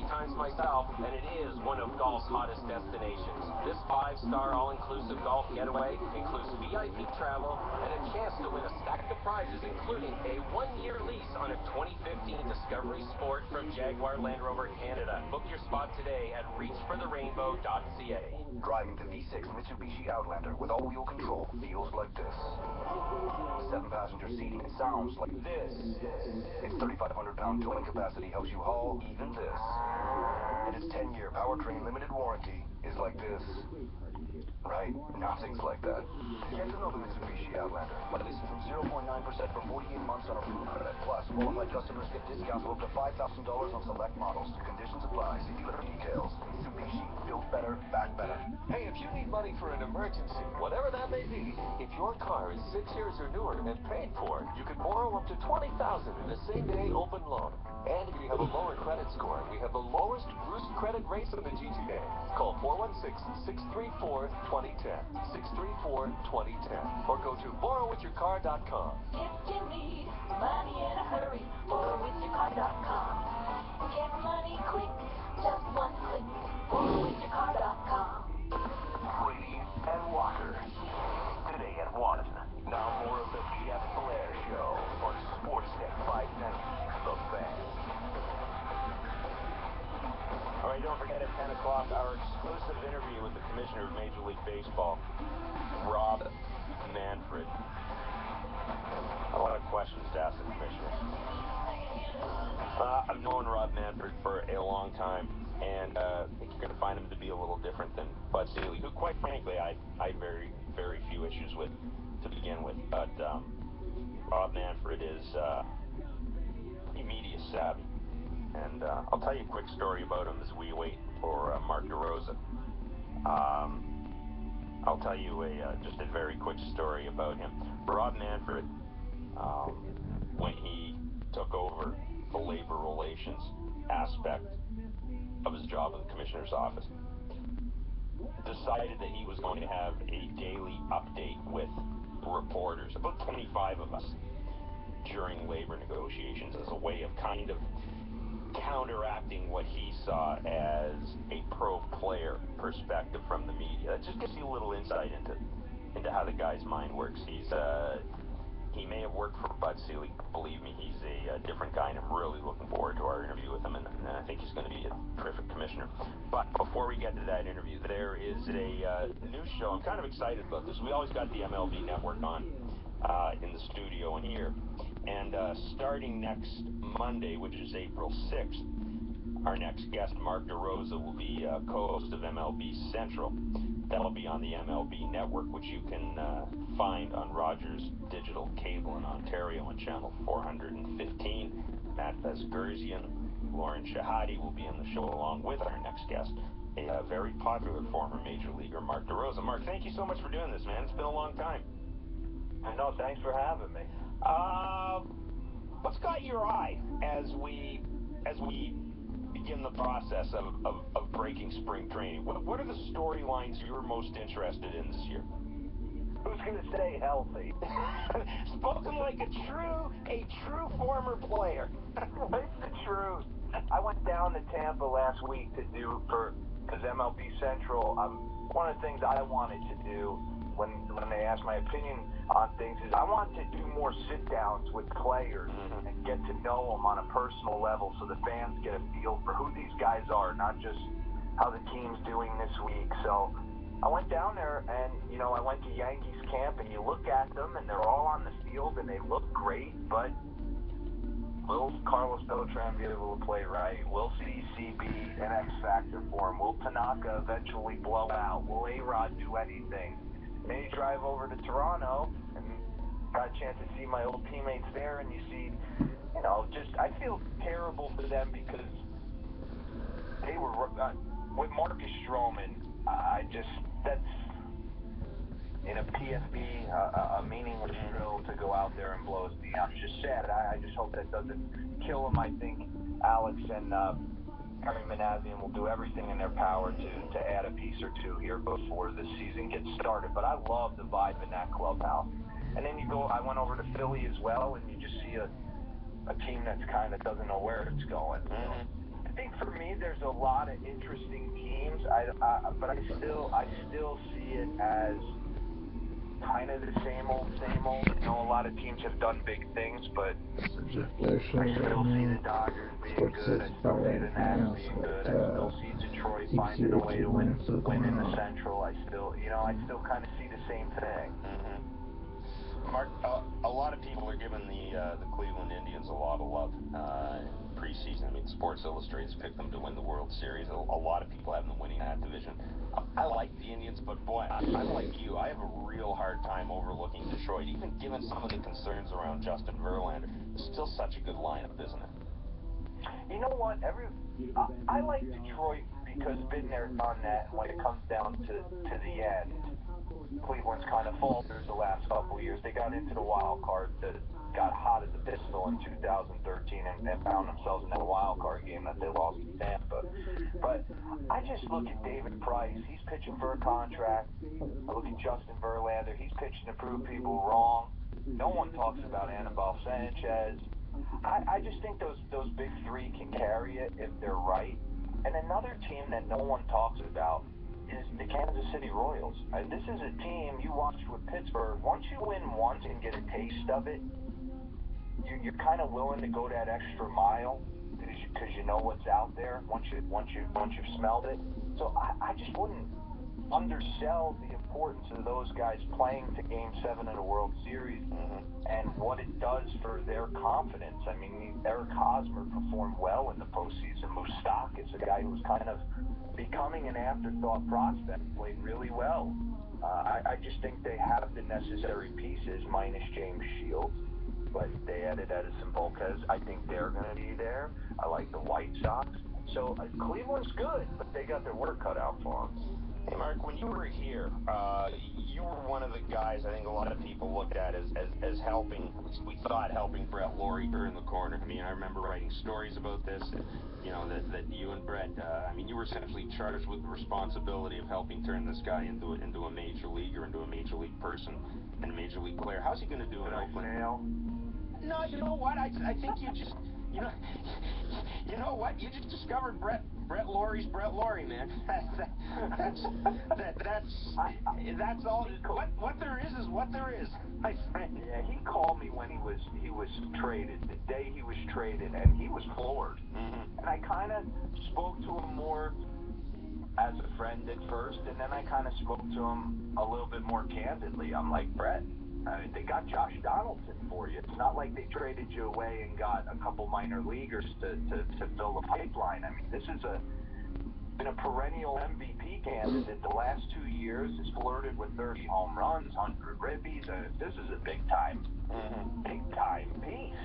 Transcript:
times myself, and it is one of golf's hottest destinations. This 5-star all-inclusive golf getaway includes VIP travel and a chance to win a stack of prizes, including a 1-year lease on a 2015 Discovery Sport from Jaguar Land Rover Canada. Book your spot today at reachfortherainbow.ca. Driving the V6 Mitsubishi Outlander with all-wheel control feels like this. 7-passenger seating sounds like this. Its 3,500-pound towing capacity helps you haul even this. And its 10-year powertrain limited warranty is like this. Right? Nothing's like that. Here's another Mitsubishi Outlander. Leasing from 0.9% for 48 months on a approved credit. Plus, qualified customers get discounts of up to $5,000 on select models. Conditions apply. See dealer details. Mitsubishi. Built better, back better. Hey, if you need money for an emergency, whatever that may be, if your car is 6 years or newer and paid for, you can borrow up to $20,000 in a same-day open loan. And if you have a lower credit score, we have the lowest boost credit rates in the GTA. Call 416-634-2010. 634-2010. Or go to borrowwithyourcar.com. If you need money in a hurry, borrowwithyourcar.com. Get money quick, just one click. Borrowwithyourcar.com. Brady and Walker. Today at 1. Now more of the Jeff Blair Show on Sportsnet 590. The Fan. All right, don't forget at 10 o'clock our exclusive interview with the Commissioner of Major League Baseball, Rob Manfred. A lot of questions to ask the Commissioner. I've known Rob Manfred for a long time, and I think you're going to find him to be a little different than Bud Staley, who, quite frankly, I had very, very few issues with to begin with. But Rob Manfred is media savvy. And I'll tell you a quick story about him as we wait for Mark DeRosa. I'll tell you just a very quick story about him. Rob Manfred, when he took over the labor relations aspect of his job in the Commissioner's office, decided that he was going to have a daily update with reporters, about 25 of us, during labor negotiations as a way of kind of counteracting what he saw as a pro-player perspective from the media. That just gives you a little insight into how the guy's mind works. He may have worked for Bud Selig, but believe me, he's a different guy, and I'm really looking forward to our interview with him, and I think he's going to be a terrific commissioner. But before we get to that interview, there is a new show. I'm kind of excited about this. We always got the MLB Network on in the studio and here. And starting next Monday, which is April 6th, our next guest, Mark DeRosa, will be co-host of MLB Central. That'll be on the MLB Network, which you can find on Rogers Digital Cable in Ontario on channel 415. Matt Vesgerzian, Lauren Shahadi will be on the show along with our next guest, a very popular former major leaguer, Mark DeRosa. Mark, thank you so much for doing this, man. It's been a long time. No, thanks for having me. What's got your eye as we begin the process of breaking spring training? What are the storylines you're most interested in this year? Who's going to stay healthy? Spoken like a true former player. It's the truth. I went down to Tampa last week because MLB Central, one of the things I wanted to do when they asked my opinion on things is I want to do more sit-downs with players and get to know them on a personal level so the fans get a feel for who these guys are, not just how the team's doing this week. So I went down there and, I went to Yankees camp, and you look at them and they're all on the field and they look great, but will Carlos Beltran be able to play right? Will CC be an X-factor for him? Will Tanaka eventually blow out? Will A-Rod do anything? Then you drive over to Toronto and got a chance to see my old teammates there, and you see, I feel terrible for them because they were with Marcus Stroman. That's in a PSB, a meaningless drill to go out there and blow his knee out. It's just sad. I just hope that doesn't kill him. I think Alex and Harry Manassian will do everything in their power to add a piece or two here before the season gets started. But I love the vibe in that clubhouse. And then I went over to Philly as well, and you just see a team that's kind of doesn't know where it's going. I think for me, there's a lot of interesting teams. But I still see it as kind of the same old, same old. You know, a lot of teams have done big things, but I still see the Dodgers being good. I still see the Nats being good. I still see Detroit finding a way to win in the Central. I still kind of see the same thing. Mark, a lot of people are giving the Cleveland Indians a lot of love in preseason. I mean, Sports Illustrated's picked them to win the World Series. A lot of people have them winning that division. I like the Indians, but boy, I'm like you. I have a real hard time overlooking Detroit, even given some of the concerns around Justin Verlander. It's still such a good lineup, isn't it? You know what? I like Detroit because been there, done that, and when it comes down to the end, Cleveland's kind of faltered the last couple of years. They got into the wild card that got hot as a pistol in 2013 and found themselves in that wild card game that they lost to Tampa. But I just look at David Price. He's pitching for a contract. I look at Justin Verlander. He's pitching to prove people wrong. No one talks about Anibal Sanchez. I just think those big three can carry it if they're right. And another team that no one talks about is the Kansas City Royals. And this is a team you watched with Pittsburgh. Once you win once and get a taste of it, you're kind of willing to go that extra mile because you know what's out there once you've smelled it. So I just wouldn't undersell the importance of those guys playing to Game 7 of the World Series and what it does for their confidence. I mean, Eric Hosmer performed well in the postseason. Moustakas, a guy who was kind of becoming an afterthought prospect, played really well. I just think they have the necessary pieces, minus James Shields. But they added Edison Volquez. I think they're going to be there. I like the White Sox. So Cleveland's good, but they got their work cut out for them. Hey, Mark, when you were here, you were one of the guys I think a lot of people looked at as helping, at least we thought helping Brett Laurie turn the corner. I mean, I remember writing stories about this, you know, that you and Brett, I mean, you were essentially charged with the responsibility of helping turn this guy into a major leaguer, into a major league person and a major league player. How's he going to do in Oakland? No, you know what? I think you just, you know what? You just discovered Brett Laurie's Brett Laurie, man. That's all. What there is what there is, my friend. Yeah, he called me when he was traded, the day he was traded, and he was floored. And I kind of spoke to him more as a friend at first, and then I kind of spoke to him a little bit more candidly. I'm like, Brett, I mean, they got Josh Donaldson for you. It's not like they traded you away and got a couple minor leaguers to fill the pipeline. I mean, this is been a perennial MVP candidate the last 2 years. Has flirted with 30 home runs, 100 ribbies. This is a big time piece.